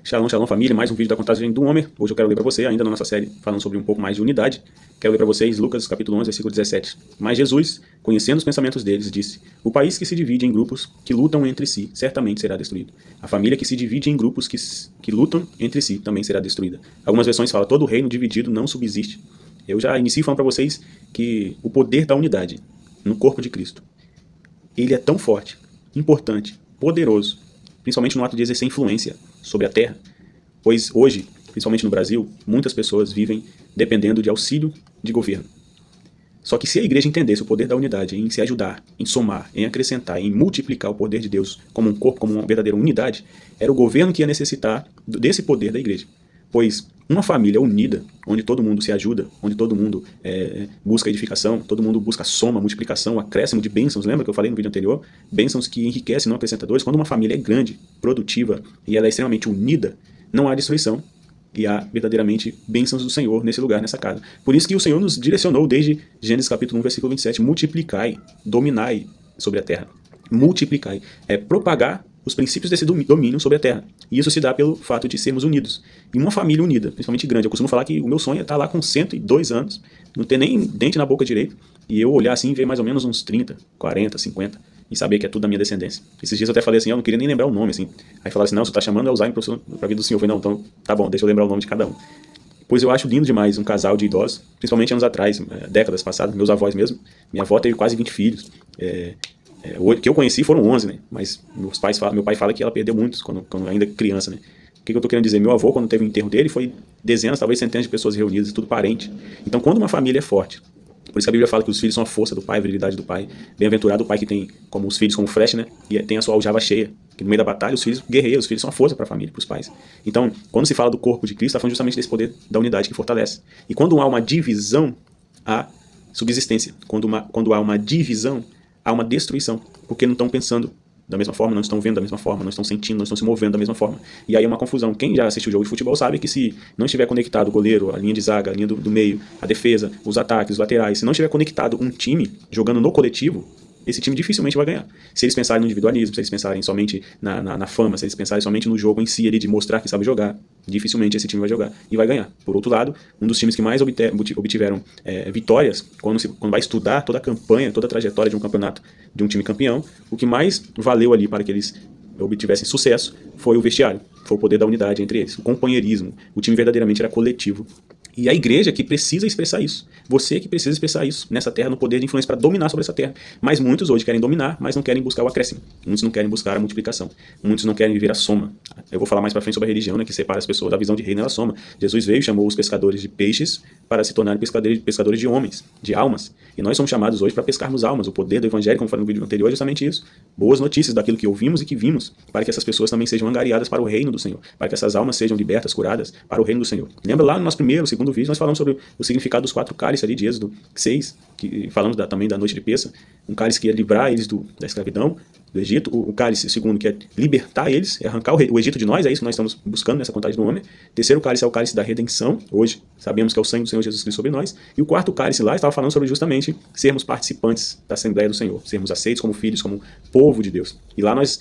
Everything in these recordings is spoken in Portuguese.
Shalom, shalom família, mais um vídeo da Contagem do Homer. Hoje eu quero ler para você, ainda na nossa série, falando sobre um pouco mais de unidade. Quero ler para vocês Lucas capítulo 11, versículo 17. Mas Jesus, conhecendo os pensamentos deles, disse: O país que se divide em grupos que lutam entre si, certamente será destruído. A família que se divide em grupos que lutam entre si, também será destruída. Algumas versões falam: todo reino dividido não subsiste. Eu já inicio falando para vocês que o poder da unidade no corpo de Cristo, ele é tão forte, importante, poderoso, principalmente no ato de exercer influência sobre a terra, pois hoje, principalmente no Brasil, muitas pessoas vivem dependendo de auxílio de governo. Só que se a igreja entendesse o poder da unidade em se ajudar, em somar, em acrescentar, em multiplicar o poder de Deus como um corpo, como uma verdadeira unidade, era o governo que ia necessitar desse poder da igreja. Pois uma família unida, onde todo mundo se ajuda, onde todo mundo busca edificação, todo mundo busca soma, multiplicação, acréscimo de bênçãos, lembra que eu falei no vídeo anterior? Bênçãos que enriquecem, não acrescentadores. Quando uma família é grande, produtiva e ela é extremamente unida, não há destruição e há verdadeiramente bênçãos do Senhor nesse lugar, nessa casa. Por isso que o Senhor nos direcionou desde Gênesis capítulo 1, versículo 27, multiplicai, dominai sobre a terra. Multiplicai, propagar os princípios desse domínio sobre a terra. E isso se dá pelo fato de sermos unidos. E uma família unida, principalmente grande. Eu costumo falar que o meu sonho é estar lá com 102 anos, não ter nem dente na boca direito, e eu olhar assim e ver mais ou menos uns 30, 40, 50, e saber que é tudo da minha descendência. Esses dias eu até falei assim, eu não queria nem lembrar o nome, assim. Aí falaram assim, não, você está chamando Alzheimer para a vida do senhor. Eu falei, não, então tá bom, deixa eu lembrar o nome de cada um. Pois eu acho lindo demais um casal de idosos, principalmente anos atrás, décadas passadas, meus avós mesmo. Minha avó teve quase 20 filhos. Que eu conheci foram 11, né? Mas meu pai fala que ela perdeu muitos quando ainda criança, né? O que eu tô querendo dizer? Meu avô, quando teve o enterro dele, foi dezenas, talvez centenas de pessoas reunidas, tudo parente. Então, quando uma família é forte, por isso que a Bíblia fala que os filhos são a força do pai, a virilidade do pai. Bem-aventurado o pai que tem como os filhos como flecha, né? E tem a sua aljava cheia. Que no meio da batalha, os filhos guerreiam, os filhos são a força para a família, para os pais. Então, quando se fala do corpo de Cristo, está falando justamente desse poder da unidade que fortalece. E quando há uma divisão, há subsistência. Quando há uma divisão, há uma destruição, porque não estão pensando da mesma forma, não estão vendo da mesma forma, não estão sentindo, não estão se movendo da mesma forma. E aí é uma confusão. Quem já assistiu jogo de futebol sabe que se não estiver conectado o goleiro, a linha de zaga, a linha do meio, a defesa, os ataques, os laterais, se não estiver conectado um time jogando no coletivo, esse time dificilmente vai ganhar. Se eles pensarem no individualismo, se eles pensarem somente na fama, se eles pensarem somente no jogo em si, de mostrar que sabe jogar, dificilmente esse time vai jogar e vai ganhar. Por outro lado, um dos times que mais obtiveram vitórias, quando vai estudar toda a campanha, toda a trajetória de um campeonato, de um time campeão, o que mais valeu ali para que eles obtivessem sucesso foi o vestiário, foi o poder da unidade entre eles, o companheirismo. O time verdadeiramente era coletivo. E a igreja que precisa expressar isso. Você que precisa expressar isso nessa terra, no poder de influência para dominar sobre essa terra. Mas muitos hoje querem dominar, mas não querem buscar o acréscimo. Muitos não querem buscar a multiplicação. Muitos não querem viver a soma. Eu vou falar mais para frente sobre a religião, né, que separa as pessoas da visão de reino e da soma. Jesus veio e chamou os pescadores de peixes para se tornarem pescadores de homens, de almas. E nós somos chamados hoje para pescarmos almas. O poder do evangelho, como falei no vídeo anterior, é justamente isso. Boas notícias daquilo que ouvimos e que vimos, para que essas pessoas também sejam angariadas para o reino do Senhor, para que essas almas sejam libertas, curadas para o reino do Senhor. Lembra lá no nosso primeiro, segundo vídeo, nós falamos sobre o significado dos 4 cálices ali de Êxodo 6, que falamos também da noite de Pêssah, um cálice que ia livrar eles da escravidão do Egito, o cálice segundo que é libertar eles, é arrancar o Egito de nós, é isso que nós estamos buscando nessa contagem do homem. Terceiro cálice é o cálice da redenção, hoje sabemos que é o sangue do Senhor Jesus Cristo sobre nós, e o quarto cálice lá estava falando sobre justamente sermos participantes da Assembleia do Senhor, sermos aceitos como filhos, como povo de Deus. E lá nós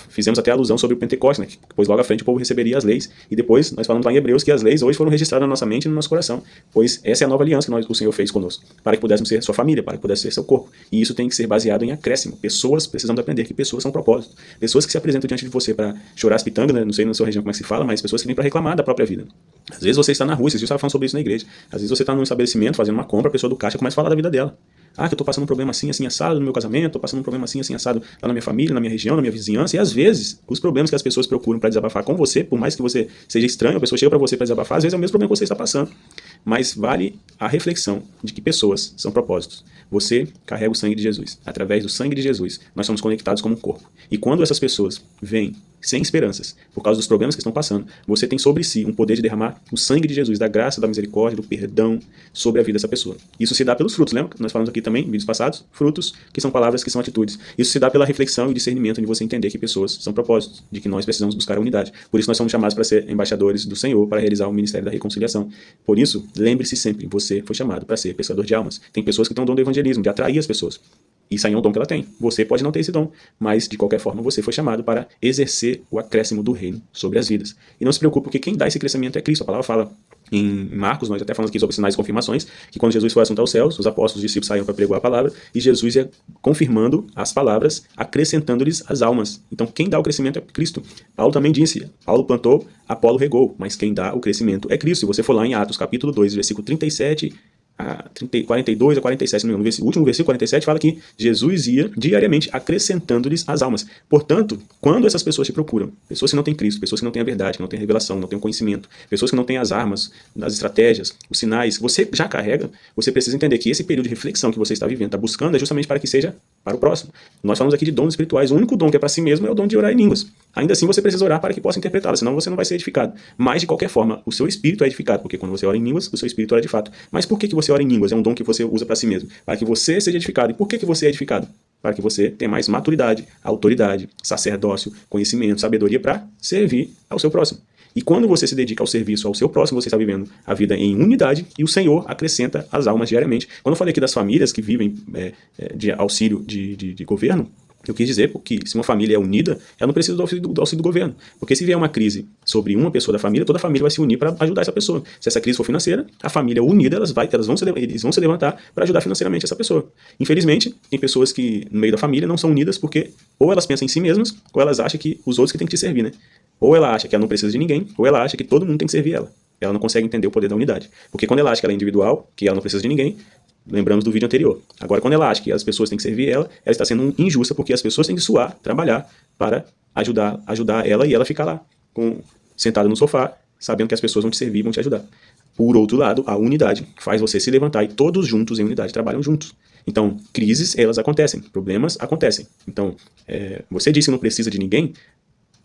fizemos até alusão sobre o Pentecostes, né, que depois logo à frente o povo receberia as leis, e depois nós falamos lá em Hebreus que as leis hoje foram registradas na nossa mente e no nosso coração, pois essa é a nova aliança que o Senhor fez conosco, para que pudéssemos ser sua família, para que pudesse ser seu corpo, e isso tem que ser baseado em acréscimo. Pessoas precisam aprender que pessoas são propósitos, pessoas que se apresentam diante de você para chorar as pitangas, né, não sei na sua região como é que se fala, mas pessoas que vêm para reclamar da própria vida. Às vezes você está na rua, vocês estavam falando sobre isso na igreja, às vezes você está num estabelecimento fazendo uma compra, a pessoa do caixa começa a falar da vida dela. Ah, que eu tô passando um problema assim, assim, assado no meu casamento, tô passando um problema assim, assim, assado lá na minha família, na minha região, na minha vizinhança, e às vezes, os problemas que as pessoas procuram para desabafar com você, por mais que você seja estranho, a pessoa chega para você para desabafar, às vezes é o mesmo problema que você está passando. Mas vale a reflexão de que pessoas são propósitos. Você carrega o sangue de Jesus. Através do sangue de Jesus, nós somos conectados como um corpo. E quando essas pessoas vêm sem esperanças, por causa dos problemas que estão passando, você tem sobre si um poder de derramar o sangue de Jesus, da graça, da misericórdia, do perdão sobre a vida dessa pessoa. Isso se dá pelos frutos, lembra? Nós falamos aqui também, em vídeos passados, frutos que são palavras, que são atitudes. Isso se dá pela reflexão e discernimento de você entender que pessoas são propósitos, de que nós precisamos buscar a unidade. Por isso nós somos chamados para ser embaixadores do Senhor, para realizar o ministério da reconciliação. Por isso, lembre-se sempre, você foi chamado para ser pescador de almas. Tem pessoas que estão dando evangelismo, de atrair as pessoas. Isso aí é um dom que ela tem. Você pode não ter esse dom, mas de qualquer forma você foi chamado para exercer o acréscimo do reino sobre as vidas. E não se preocupe, porque quem dá esse crescimento é Cristo. A palavra fala em Marcos, nós até falamos aqui sobre sinais e confirmações, que quando Jesus foi assunto aos céus, os apóstolos e os discípulos saíram para pregar a palavra, e Jesus ia confirmando as palavras, acrescentando-lhes as almas. Então quem dá o crescimento é Cristo. Paulo também disse, Paulo plantou, Apolo regou, mas quem dá o crescimento é Cristo. Se você for lá em Atos capítulo 2, versículo 37 a 42 a 47, no último versículo 47 fala que Jesus ia diariamente acrescentando-lhes as almas. Portanto, quando essas pessoas te procuram, pessoas que não têm Cristo, pessoas que não têm a verdade, que não têm a revelação, não têm o conhecimento, pessoas que não têm as armas, as estratégias, os sinais que você já carrega, você precisa entender que esse período de reflexão que você está vivendo, está buscando, é justamente para que seja para o próximo. Nós falamos aqui de dons espirituais, o único dom que é para si mesmo é o dom de orar em línguas. Ainda assim você precisa orar para que possa interpretá-la, senão você não vai ser edificado. Mas de qualquer forma, o seu espírito é edificado, porque quando você ora em línguas, o seu espírito ora de fato. Mas por que você ora em línguas? É um dom que você usa para si mesmo, para que você seja edificado. E por que você é edificado? Para que você tenha mais maturidade, autoridade, sacerdócio, conhecimento, sabedoria para servir ao seu próximo. E quando você se dedica ao serviço ao seu próximo, você está vivendo a vida em unidade e o Senhor acrescenta as almas diariamente. Quando eu falei aqui das famílias que vivem de auxílio de governo, eu quis dizer que se uma família é unida, ela não precisa do auxílio do governo. Porque se vier uma crise sobre uma pessoa da família, toda a família vai se unir para ajudar essa pessoa. Se essa crise for financeira, a família unida, eles vão se levantar para ajudar financeiramente essa pessoa. Infelizmente, tem pessoas que no meio da família não são unidas porque ou elas pensam em si mesmas, ou elas acham que os outros que têm que te servir, né? Ou ela acha que ela não precisa de ninguém, ou ela acha que todo mundo tem que servir ela. Ela não consegue entender o poder da unidade. Porque quando ela acha que ela é individual, que ela não precisa de ninguém, lembramos do vídeo anterior. Agora, quando ela acha que as pessoas têm que servir ela está sendo injusta, porque as pessoas têm que suar, trabalhar, para ajudar ela e ela ficar lá, sentada no sofá, sabendo que as pessoas vão te servir, vão te ajudar. Por outro lado, a unidade faz você se levantar e todos juntos em unidade trabalham juntos. Então, crises, elas acontecem, problemas acontecem. Então, você disse que não precisa de ninguém,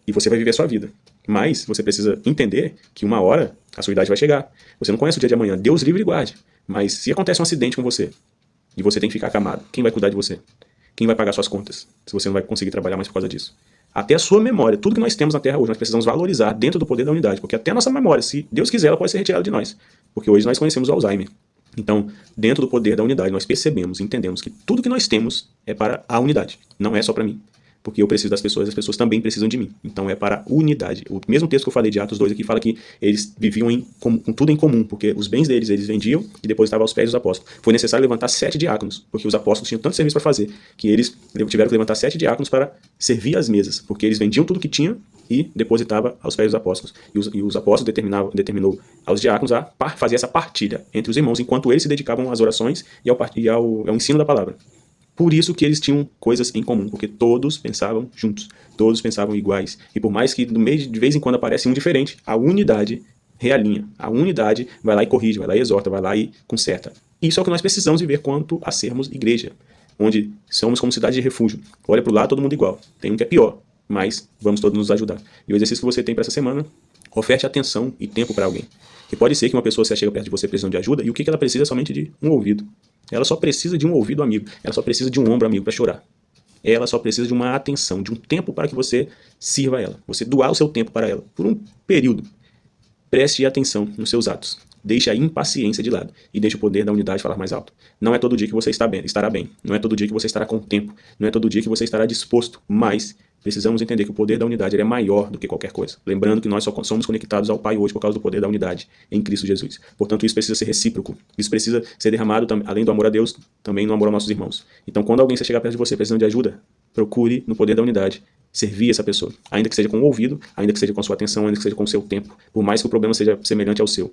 e você vai viver a sua vida. Mas você precisa entender que uma hora a sua idade vai chegar. Você não conhece o dia de amanhã. Deus livre e guarde. Mas se acontece um acidente com você e você tem que ficar acamado, quem vai cuidar de você? Quem vai pagar suas contas? Se você não vai conseguir trabalhar mais por causa disso. Até a sua memória, tudo que nós temos na Terra hoje, nós precisamos valorizar dentro do poder da unidade. Porque até a nossa memória, se Deus quiser, ela pode ser retirada de nós. Porque hoje nós conhecemos o Alzheimer. Então, dentro do poder da unidade, nós percebemos, entendemos que tudo que nós temos é para a unidade. Não é só para mim. Porque eu preciso das pessoas, as pessoas também precisam de mim. Então é para unidade. O mesmo texto que eu falei de Atos 2 aqui fala que eles viviam com tudo em comum, porque os bens deles eles vendiam e depositavam aos pés dos apóstolos. Foi necessário levantar 7 diáconos, porque os apóstolos tinham tanto serviço para fazer, que eles tiveram que levantar 7 diáconos para servir as mesas, porque eles vendiam tudo que tinham e depositava aos pés dos apóstolos. E os apóstolos determinou aos diáconos a fazer essa partilha entre os irmãos, enquanto eles se dedicavam às orações e ao ensino da palavra. Por isso que eles tinham coisas em comum, porque todos pensavam juntos, todos pensavam iguais. E por mais que de vez em quando aparece um diferente, a unidade realinha. A unidade vai lá e corrige, vai lá e exorta, vai lá e conserta. Isso é o que nós precisamos viver quanto a sermos igreja, onde somos como cidade de refúgio. Olha para o lado, todo mundo igual. Tem um que é pior, mas vamos todos nos ajudar. E o exercício que você tem para essa semana, oferte atenção e tempo para alguém. Que pode ser que uma pessoa se chega perto de você precisando de ajuda, e o que ela precisa é somente de um ouvido. Ela só precisa de um ouvido amigo. Ela só precisa de um ombro amigo para chorar. Ela só precisa de uma atenção, de um tempo para que você sirva a ela. Você doar o seu tempo para ela. Por um período. Preste atenção nos seus atos. Deixe a impaciência de lado. E deixe o poder da unidade falar mais alto. Não é todo dia que você estará bem. Não é todo dia que você estará com tempo. Não é todo dia que você estará disposto. Mas precisamos entender que o poder da unidade é maior do que qualquer coisa. Lembrando que nós só somos conectados ao Pai hoje por causa do poder da unidade em Cristo Jesus. Portanto, isso precisa ser recíproco. Isso precisa ser derramado, além do amor a Deus, também no amor aos nossos irmãos. Então, quando alguém se chegar perto de você precisando de ajuda, procure no poder da unidade servir essa pessoa. Ainda que seja com o ouvido, ainda que seja com a sua atenção, ainda que seja com o seu tempo. Por mais que o problema seja semelhante ao seu.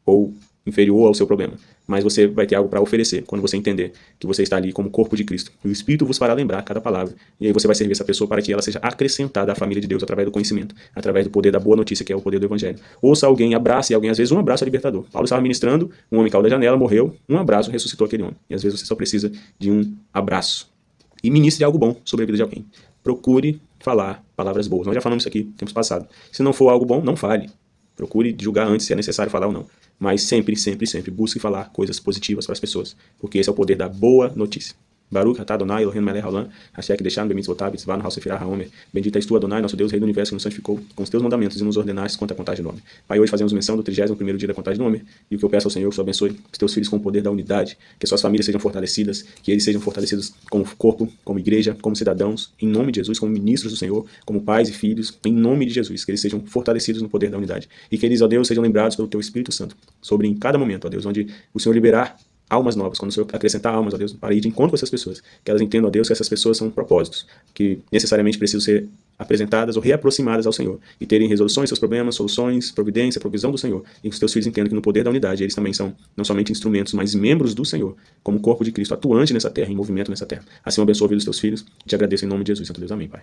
Ou inferior ao seu problema, mas você vai ter algo para oferecer quando você entender que você está ali como corpo de Cristo. E o Espírito vos fará lembrar cada palavra, e aí você vai servir essa pessoa para que ela seja acrescentada à família de Deus através do conhecimento, através do poder da boa notícia, que é o poder do Evangelho. Ouça alguém, abrace alguém, às vezes um abraço é libertador. Paulo estava ministrando, um homem caiu da janela, morreu, um abraço ressuscitou aquele homem. E às vezes você só precisa de um abraço. E ministre algo bom sobre a vida de alguém. Procure falar palavras boas. Nós já falamos isso aqui tempos passados. Se não for algo bom, não fale. Procure julgar antes se é necessário falar ou não. Mas sempre, sempre, sempre busque falar coisas positivas para as pessoas. Porque esse é o poder da boa notícia. Baruch atah Adonai Eloheinu melech haolam, asher kideshanu bemitzvotav v'tzivanu al sefirah haomer. Bendito és tu, Adonai, nosso Deus, Rei do Universo, que nos santificou com os teus mandamentos e nos ordenaste quanto à contagem do homem. Pai, hoje fazemos menção do 31º dia da contagem do homem, e o que eu peço ao Senhor, que o Senhor abençoe os teus filhos com o poder da unidade, que suas famílias sejam fortalecidas, que eles sejam fortalecidos como corpo, como igreja, como cidadãos, em nome de Jesus, como ministros do Senhor, como pais e filhos, em nome de Jesus, que eles sejam fortalecidos no poder da unidade. E que eles, ó Deus, sejam lembrados pelo teu Espírito Santo, sobre em cada momento, ó Deus, onde o Senhor liberar almas novas, quando o Senhor acrescentar almas, ó Deus, para ir de encontro com essas pessoas, que elas entendam, ó Deus, que essas pessoas são propósitos, que necessariamente precisam ser apresentadas ou reaproximadas ao Senhor, e terem resoluções, seus problemas, soluções, providência, provisão do Senhor, e que os teus filhos entendam que no poder da unidade eles também são não somente instrumentos, mas membros do Senhor, como corpo de Cristo, atuante nessa terra, em movimento nessa terra. Assim eu abençoo a vida dos teus filhos, e te agradeço em nome de Jesus, Santo Deus. Amém, Pai.